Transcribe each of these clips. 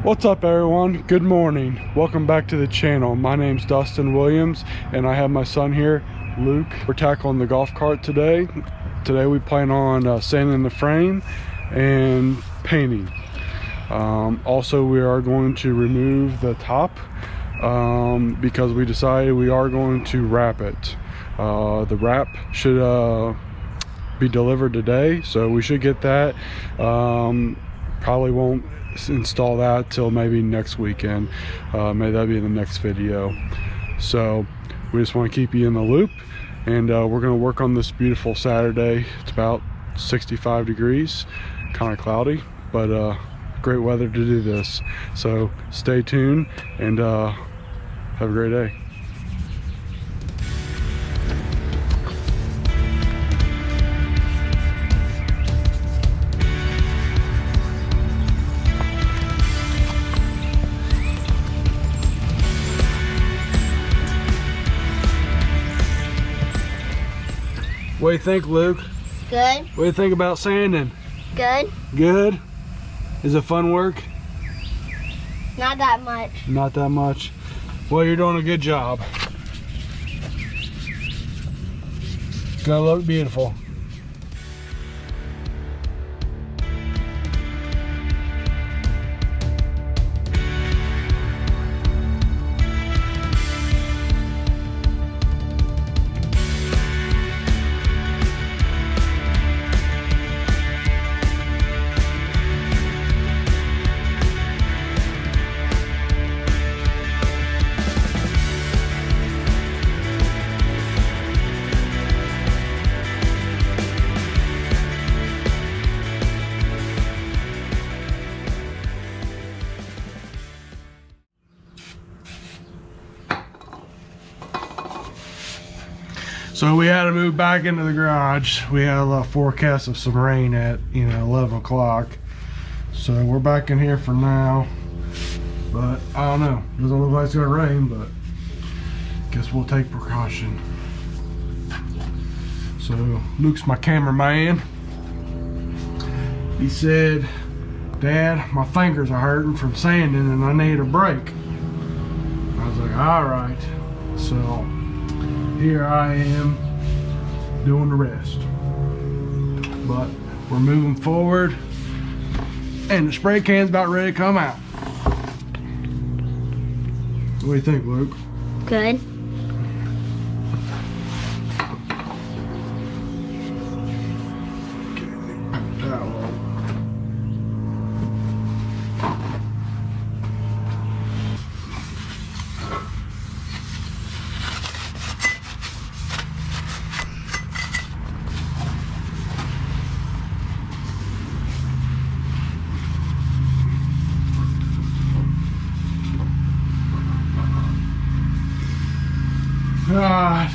What's up everyone? Good morning. Welcome back to the channel. My name's Dustin Williams and I have my son here, Luke. We're tackling the golf cart today. Today we plan on sanding the frame and painting. Also we are going to remove the top because we decided we are going to wrap it. The wrap should be delivered today, so we should get that. Probably won't install that till maybe next weekend. Maybe that'll be in the next video. So we just want to keep you in the loop, and we're going to work on this beautiful Saturday. It's about 65 degrees, kind of cloudy, but great weather to do this. So stay tuned and have a great day. What do you think, Luke? Good. What do you think about sanding? Good. Good? Is it fun work? Not that much. Not that much. Well, you're doing a good job. It's gonna look beautiful. So we had to move back into the garage. We had a forecast of some rain at 11 o'clock. So we're back in here for now. But I don't know. Doesn't look like it's gonna rain, but guess we'll take precaution. So Luke's my cameraman. He said, "Dad, my fingers are hurting from sanding and I need a break." I was like, all right. So here I am doing the rest, but we're moving forward and the spray can's about ready to come out. What do you think, Luke? Good.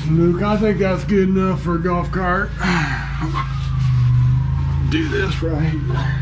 Luke, I think that's good enough for a golf cart. Do this right here.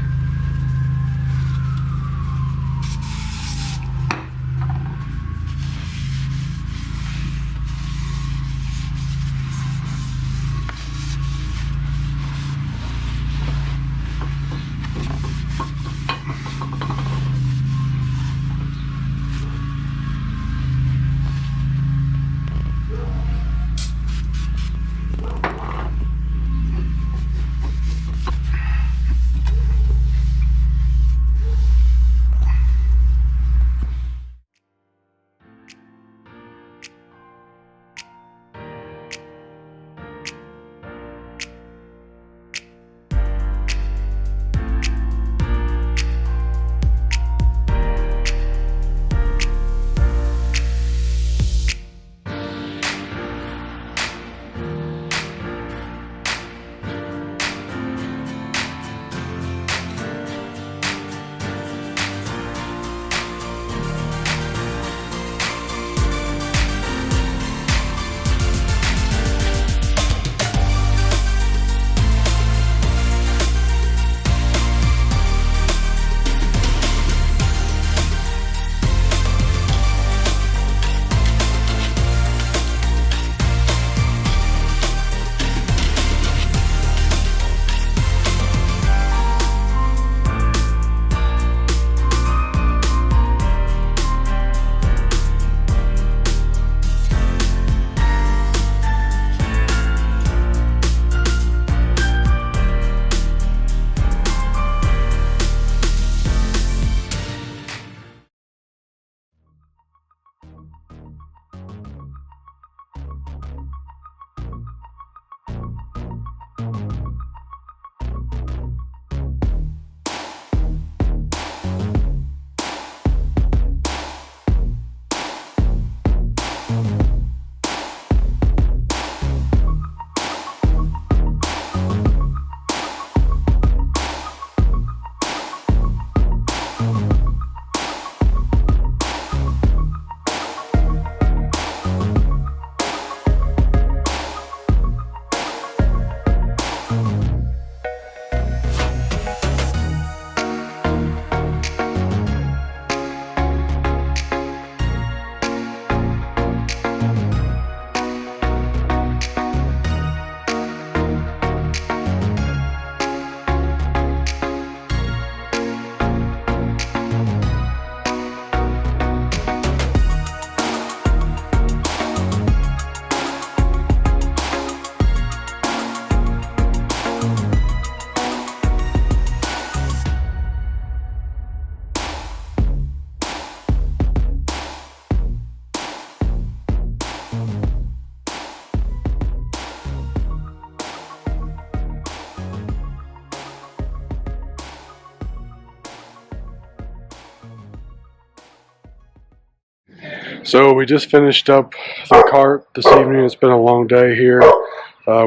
So we just finished up the cart this evening. It's been a long day here.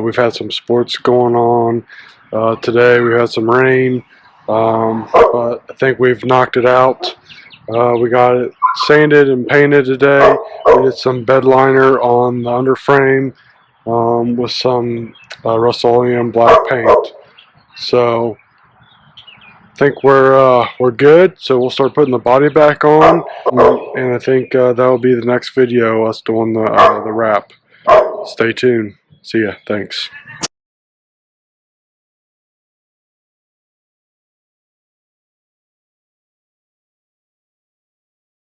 We've had some sports going on. Today we had some rain, but I think we've knocked it out. We got it sanded and painted today. We did some bed liner on the underframe with some Rust-Oleum black paint. So I think we're good. So we'll start putting the body back on, and I think that'll be the next video, us doing the wrap. Stay tuned. See ya. Thanks.